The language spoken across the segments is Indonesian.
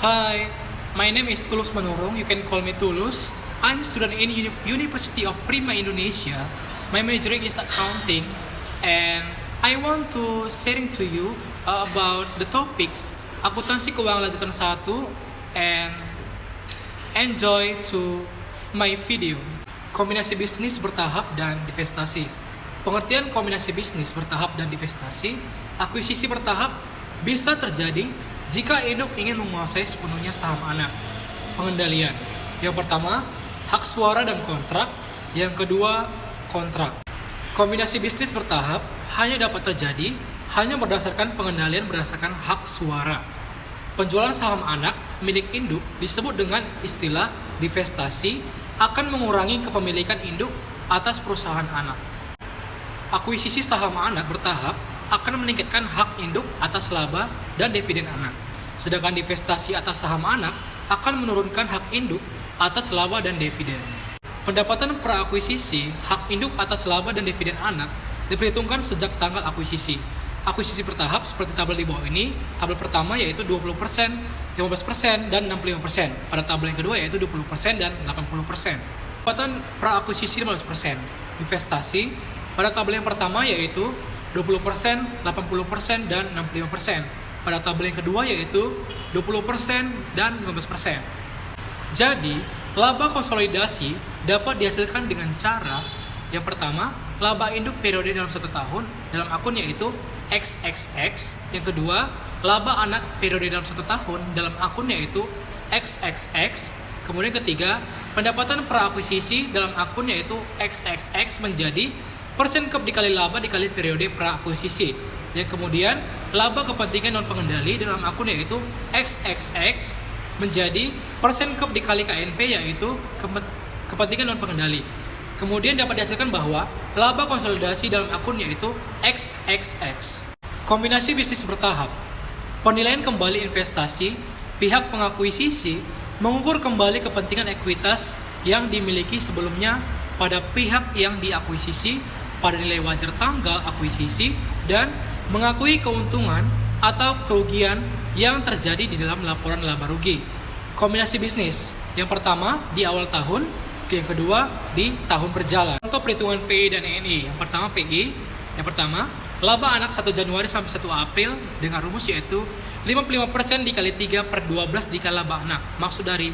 Hi, my name is Tulus Manurung. You can call me Tulus. I'm a student in University of Prima Indonesia. My major is accounting, and I want to sharing to you about the topics akuntansi keuangan lanjutan 1 and enjoy to my video. Kombinasi bisnis bertahap dan divestasi. Pengertian kombinasi bisnis bertahap dan divestasi, akuisisi bertahap bisa terjadi jika induk ingin menguasai sepenuhnya saham anak. Pengendalian. Yang pertama, hak suara dan kontrak. Yang kedua, kontrak. Kombinasi bisnis bertahap hanya dapat terjadi hanya berdasarkan pengendalian berdasarkan hak suara. Penjualan saham anak milik induk disebut dengan istilah divestasi akan mengurangi kepemilikan induk atas perusahaan anak. Akuisisi saham anak bertahap akan meningkatkan hak induk atas laba dan dividen anak. Sedangkan divestasi atas saham anak akan menurunkan hak induk atas laba dan dividen. Pendapatan per akuisisi hak induk atas laba dan dividen anak diperhitungkan sejak tanggal akuisisi. Akuisisi bertahap seperti tabel di bawah ini. Tabel pertama yaitu 20%, 15%, dan 65%. Pada tabel yang kedua yaitu 20% dan 80%. Pendapatan per akuisisi 15%. Divestasi pada tabel yang pertama yaitu 20%, 80%, dan 65%. Pada tabel yang kedua yaitu 20% dan 15%. Jadi, laba konsolidasi dapat dihasilkan dengan cara yang pertama, laba induk periode dalam 1 tahun dalam akun yaitu XXX. Yang kedua, laba anak periode dalam 1 tahun dalam akun yaitu XXX. Kemudian ketiga, pendapatan per akuisisi dalam akun yaitu XXX menjadi persen kep dikali laba dikali periode pra-akuisisi. Yang kemudian, laba kepentingan non-pengendali dalam akun yaitu XXX menjadi persen kep dikali KNP yaitu kepentingan non-pengendali. Kemudian dapat dihasilkan bahwa laba konsolidasi dalam akun yaitu XXX. Kombinasi bisnis bertahap. Penilaian kembali investasi, pihak pengakuisisi mengukur kembali kepentingan ekuitas yang dimiliki sebelumnya pada pihak yang diakuisisi pada nilai wajar tanggal akuisisi dan mengakui keuntungan atau kerugian yang terjadi di dalam laporan laba rugi. Kombinasi bisnis. Yang pertama di awal tahun, yang kedua di tahun berjalan. Untuk perhitungan PI dan ENI. Yang pertama PI. Yang pertama, laba anak 1 Januari sampai 1 April dengan rumus yaitu 55% dikali 3/12 dikali laba anak. Maksud dari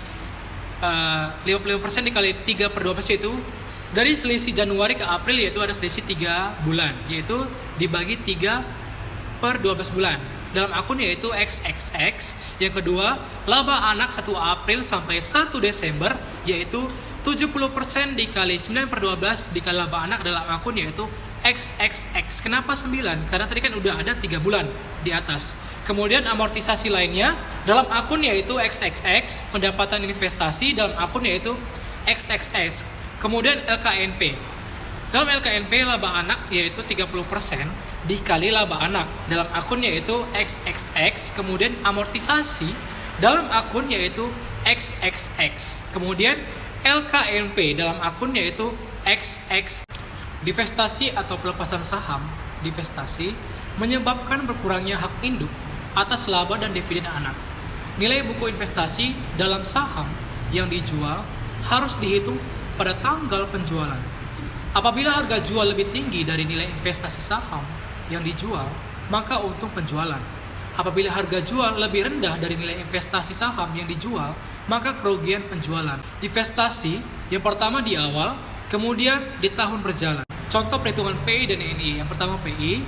55% dikali 3/12 yaitu dari selisih Januari ke April yaitu ada selisih 3 bulan, yaitu dibagi 3/12 bulan. Dalam akun yaitu XXX. Yang kedua, laba anak 1 April sampai 1 Desember yaitu 70% dikali 9/12 dikali laba anak dalam akun yaitu XXX. Kenapa 9? Karena tadi kan udah ada 3 bulan di atas. Kemudian amortisasi lainnya dalam akun yaitu XXX, pendapatan investasi dalam akun yaitu XXX. Kemudian LKNP. Dalam LKNP laba anak yaitu 30% dikali laba anak dalam akun yaitu XXX. Kemudian amortisasi dalam akun yaitu XXX. Kemudian LKNP dalam akun yaitu XX. Divestasi atau pelepasan saham, divestasi menyebabkan berkurangnya hak induk atas laba dan dividen anak. Nilai buku investasi dalam saham yang dijual harus dihitung pada tanggal penjualan. Apabila harga jual lebih tinggi dari nilai investasi saham yang dijual, maka untung penjualan. Apabila harga jual lebih rendah dari nilai investasi saham yang dijual, maka kerugian penjualan. Divestasi yang pertama di awal, kemudian di tahun berjalan. Contoh perhitungan PI dan ENI. Yang pertama PI,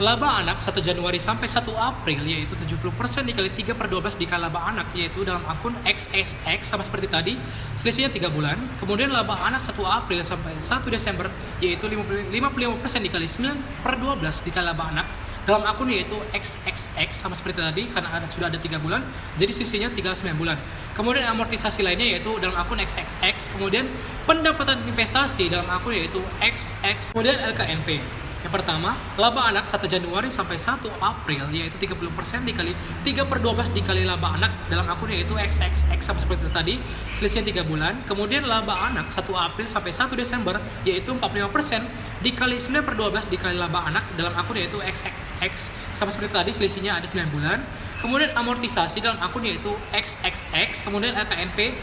laba anak 1 Januari sampai 1 April yaitu 70% dikali 3/12 dikali laba anak yaitu dalam akun XXX sama seperti tadi, selisihnya 3 bulan. Kemudian laba anak 1 April sampai 1 Desember yaitu 55% dikali 9/12 dikali laba anak dalam akun yaitu XXX sama seperti tadi karena sudah ada 3 bulan, jadi selisihnya tinggal 9 bulan. Kemudian amortisasi lainnya yaitu dalam akun XXX. Kemudian pendapatan investasi dalam akun yaitu XX. Kemudian LKNP. Yang pertama, laba anak 1 Januari sampai 1 April yaitu 30% dikali 3/12 dikali laba anak dalam akun yaitu XXX sama seperti tadi, selisihnya 3 bulan. Kemudian laba anak 1 April sampai 1 Desember yaitu 45% dikali 9/12 dikali laba anak dalam akun yaitu XXX sama seperti tadi, selisihnya ada 9 bulan. Kemudian amortisasi dalam akun yaitu XXX, kemudian LKNP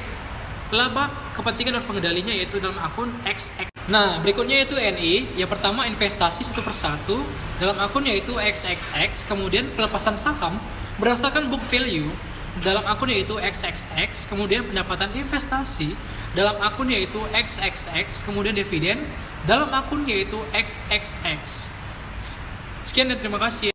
laba kepentingan dan pengendalinya yaitu dalam akun XX. Nah, berikutnya yaitu NI. Yang pertama investasi satu persatu dalam akun yaitu XXX, kemudian pelepasan saham berdasarkan book value dalam akun yaitu XXX, kemudian pendapatan investasi dalam akun yaitu XXX, kemudian dividen dalam akun yaitu XXX. Sekian dan terima kasih.